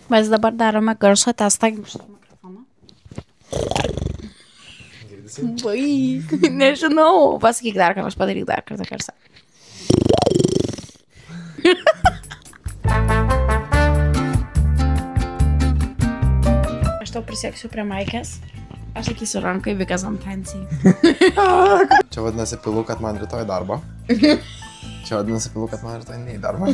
Mes dabar darome garso testą. Vai, nežinau. Pasakyk dar kartą, aš padaryk dar kartą garsą. Aš tau prisieksiu prie Maikės. Aš sakysiu rankai, because I'm fancy. Čia vadinasi pilu, kad man rytoj darbą. Čia vadinasi pilu, kad man rytoj nei darbą.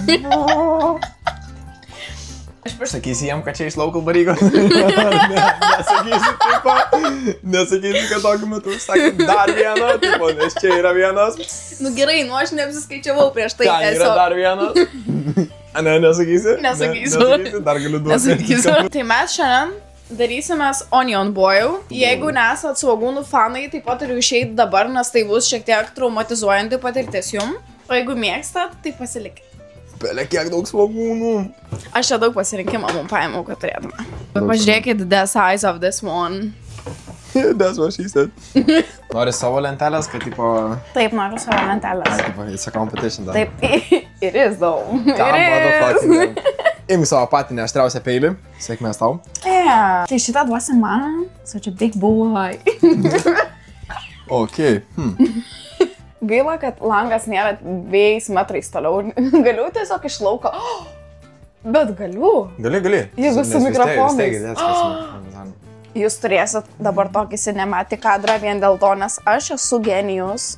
Sakysi jiem, kad čia iš local barygos. Nesakysi tipo, nesakysi, kad tokiu metu sakai dar vieną, tipo, nes čia yra vienas. Nu gerai, nu aš neapsiskaičiavau prieš tai. Ten yra dar vienas. Ne, nesakysi? Nesakysiu. Nesakysi, dar galiu duoti. Nesakysiu. Tai mes šiandien darysimės Onion Boil. Jeigu nesat svogūnų fanai, taip pat turiu išeiti dabar, nes tai bus šiek tiek traumatizuojanti patirtis jum. O jeigu mėgstat, tai pasilikit. Pelė, kiek daug svogūnų. Aš čia daug pasirinkimą mums paėmiau, kad turėtume. Pažiūrėkit, the size of this one. That's what she said. Nori savo lentelės, kad tipo... Taip, noriu savo lentelės. Tipo, it's a competition. Taip, it is though. Imk savo patį neaštriausią peilį. Sėkmės tau. Yeah. Tai šitą duosi man. Such a big boy. Ok. Gaila, kad langas nėra 2 metrais toliau. Galiu tiesiog iš lauko. Bet galiu. Gali. Jeigu su mikrofonais. Jūs Jūs turėsit dabar tokį cinematį kadrą vien dėl to, nes aš esu genijus.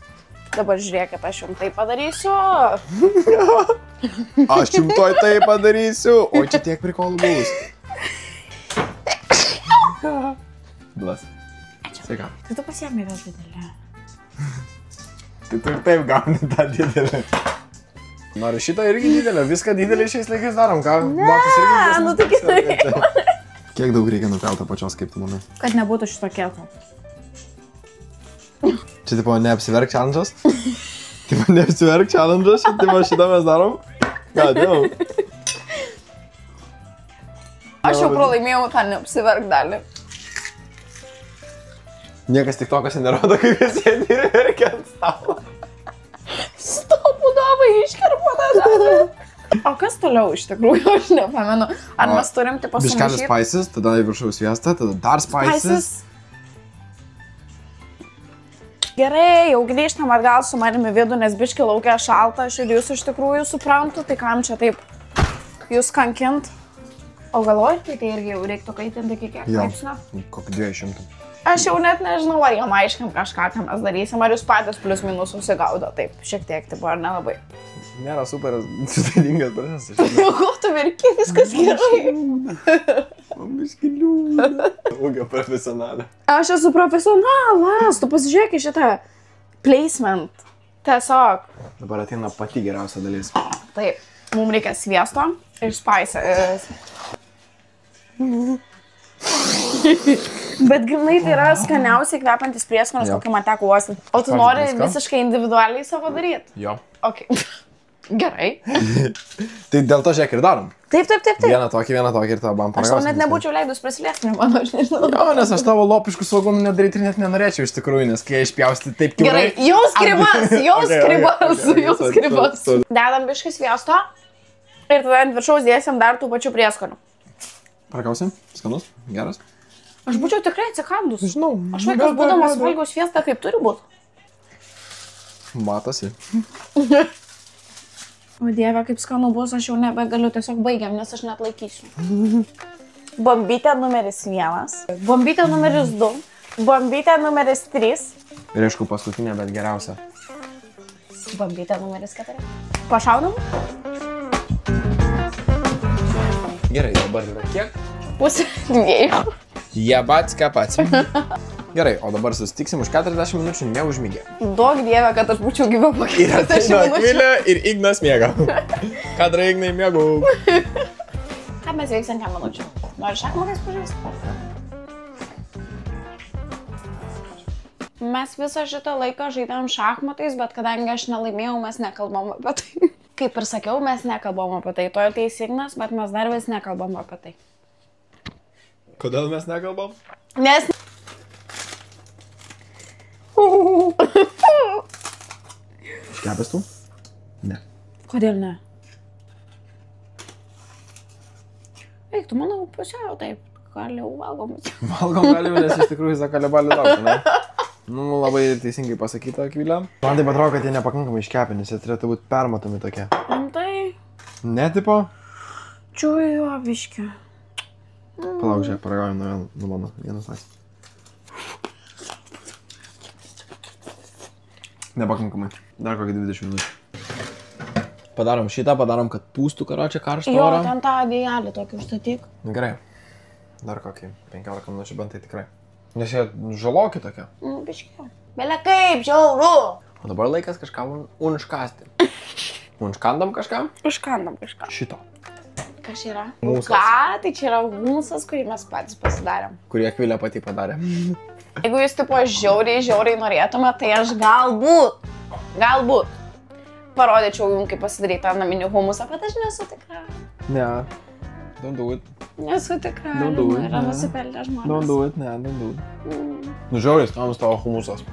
Dabar žiūrėkit, aš jums tai padarysiu. Aš jums toj tai padarysiu. O čia tiek prikolų bus. Blas. Sveika. Tai tu pasiėmė vėl didelę. Tai tu ir taip gauni tą didelę. Noriu šitą irgi didelę. Viską didelį šiais laikais darom, ką? Ne, nu tai gerai. Kiek daug reikia nukelti pačios, kaip tu manai? Kad nebūtų šito kieto. Čia tipo neapsiverk challenge'as? Tipo neapsiverk challenge'as? Tipo šitą mes darom? Jau. Aš jau pralaimėjau tą neapsiverk dalį. Niekas tik tokose nerodo, kaip jis sėdi ir verkia ant stalo. Stopų davai, iškerpo tą dalį. O kas toliau iš tikrųjų, aš nepamenu. Ar mes turim tipo sumaišyti? Biškelis spices, tada į viršaus sviestą, tada dar spices. Gerai, jau grįžtam atgal su manimi vidų, nes biški laukia šalta, aš ir jūs iš tikrųjų suprantu, tai kam čia taip jūs kankint? O galvoju, tai irgi jau reiktų kaitinti iki kiek laipsnio? Kokį 200. Aš jau net nežinau, ar jam aiškiam kažką, ką mes darysim, ar jūs patys plius minus susigaudo, taip, šiek tiek, tipo, ar nelabai. Nėra super sudėtingas procesas. O ko tu verki, viskas gerai. Man biški liūdna. Ūgio profesionalė. Aš esu profesionalas, tu pasižiūrėk į šitą placement. Tiesiog. Dabar ateina pati geriausia dalis. Taip, mums reikia sviesto ir spices. Bet grinai tai yra skaniausiai kvepiantis prieskonis, kokį man teko uostyti. O tu nori visiškai individualiai savo daryti? Jo. Ok. Gerai. Tai dėl to žiūrėk ir darom. Taip. Vieną tokį ir tavo bam paragausim. Aš tau net nebūčiau leidus prisiliesti, mano, aš nežinau. Jo, nes aš tavo lopiškų svogūnų nedaryti ir net nenorėčiau iš tikrųjų, nes kai išpjausti taip kiaurai. Gerai, jau skribas. Dedam biškai sviesto ir tada ant viršaus dėsim dar tų pačių prieskonių. Paragausim? Skanus? Geras? Aš būčiau tikrai atsikandus. Žinau. Aš vaikas būdamas valgiau sviestą, kaip turi būti. Matosi. O Dieve, kaip skanu bus, aš jau nebegaliu, tiesiog baigiam, nes aš net laikysiu. Bombytė numeris 1, bombytė numeris 2, bombytė numeris 3. Ir aišku, paskutinė, bet geriausia. Bombytė numeris 4. Pašaunam? Gerai, dabar yra kiek? Pusė 2. Jebats ką pats. Gerai, o dabar susitiksim už 40 minučių neužmygę. Duok Dieve, kad aš būčiau gyva po 40 minučių. Ir ateina Akvilė ir Ignas miega. Kadra Ignai miegau. Ką mes veiksim 10 minučių? Nori šachmatais pažaisti? Mes visą šitą laiką žaidėm šachmatais, bet kadangi aš nelaimėjau, mes nekalbam apie tai. Kaip ir sakiau, mes nekalbam apie tai. To ateis Ignas, bet mes dar vis nekalbam apie tai. Kodėl mes nekalbam? Nes... Iškepęs tu? Ne. Kodėl ne? Eiktų, manau, pusiau taip. Galiau valgom. Valgom galiau, nes iš tikrųjų zakalebalių laukia, ne? Nu, labai teisingai pasakyta, Akvilė. Man taip atrodo, kad jie nepakankamai iškepė, nes jie turėtų būti permatomi tokie. Tai. Ne, tipo? Čiuju, aviški. Palauk, žiūrėk, paragaujam nuo mano. Vienas lais. Nepakankamai. Dar kokį 20 minučių. Padarom šitą, padarom, kad pūstų karočią karštą Jo, orą. ten tą vėjelį tokį užstatyk. Gerai. Dar kokį 15 minučių bent tai tikrai. Nes jie žaloki tokie. Biškiau. Belia kaip, žiauru. O dabar laikas kažką unškasti. Unškandam kažką? Užkandam kažką. Šito. Kas yra? Mūsas. Ką? Tai čia yra humusas, kurį mes patys pasidarėm. Kurį Akvilė pati padarė. Jeigu jūs tipo žiauriai norėtumėte, tai aš galbūt parodyčiau jums, kaip pasidaryti tą naminį humusą, bet aš nesu tikra. Ne. Don't do it. Nesu tikra. Don't do it. Yra nusipelnę žmonės. Don't do it, ne, don't do it. Nu žiauriai skanus tavo humusas.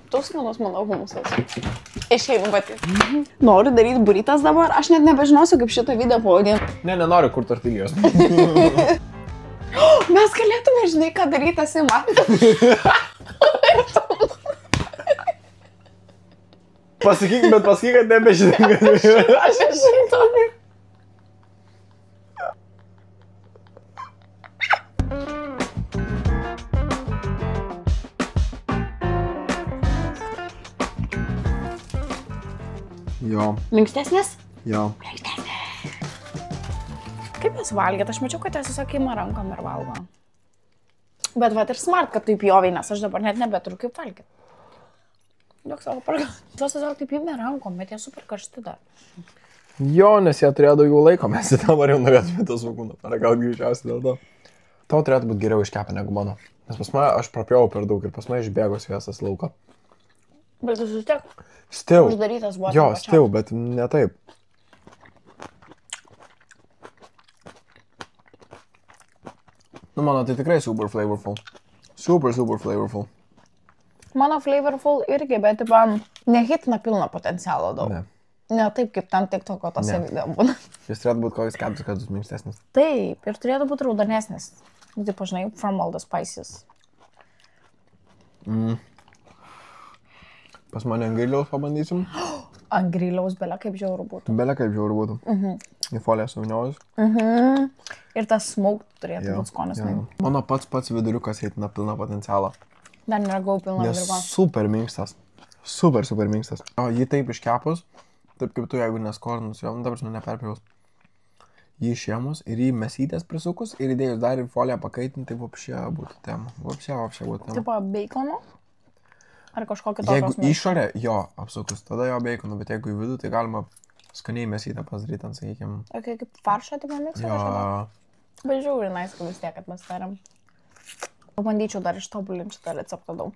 Tu skanus mano humusas. Išeinu pati. Noriu daryti burytas dabar, aš net nebežinosiu, kaip šitą video pavadinti. Ne, nenoriu kur tortilijos. Mes galėtume, žinai, ką daryti Sima. Pasakyk, kad nebežinai. Aš žinau. Jo, Minkštesnės? jo. Kaip jūs valgėt? Aš mačiau, kad jūs tiesiog ima rankom ir valgo. Bet vat ir smart, kad taip jovai, nes aš dabar net nebeturiu kaip valgyti. Daug savo paragauti. Tuos tiesiog taip ima rankom, bet jie super karšti dar. Jo, nes jie turėjo daugiau laiko, mes dabar jau norėtume tą svogūną paragauti greičiausiai dėl to. Tau turėtų būti geriau iškepę negu mano. Nes pas mane aš prapjau per daug ir pas mane išbėgo sviestas lauko. Bet jūs vis tiek Stil. uždarytas buvo. Jo, stil, bet ne taip. Nu, mano tai tikrai super flavorful. Super flavorful. Mano flavorful irgi, bet nehitina pilno potencialo daug. Ne. Ne taip, kaip tam TikToko tose video būna. Jis turėtų būti kokius 4 kartus minkštesnis. Taip, ir turėtų būti raudonesnis. Taip, žinai, from all the spices. Pas mane ant griliaus pabandysim. Ant griliaus belia kaip žiauru būtų. Belia kaip žiauru būtų. Į foliją suviniojus. Ir tas smoke turėtų būti skonis. Mano pats viduriukas eitina pilną potencialą. Dar neragau pilną Jis viduriuką. super minkštas. Super minkštas. O jį taip iškepus, taip kaip tu, jeigu neskorinus jo, dabar žinau, neperpjaus. Jį išėmus ir jį mesytės prisukus ir įdėjus dar į foliją pakaitinti, tai vapšė būtų tema. Vapšė būtų tema. Tipo bacono? Ar kažkokio tokio Jeigu smoke? išorė, jo, apsukus, tada jo bacono, bet jeigu į vidų, tai galima skaniai mesytę pasidaryti, ant, sakykime. Okay, kaip faršą, tipo miksą kažką? Bet žiūri, nais, kad vis tiek, kad mes tariam. Pabandyčiau dar ištobulinti šitą receptą daug.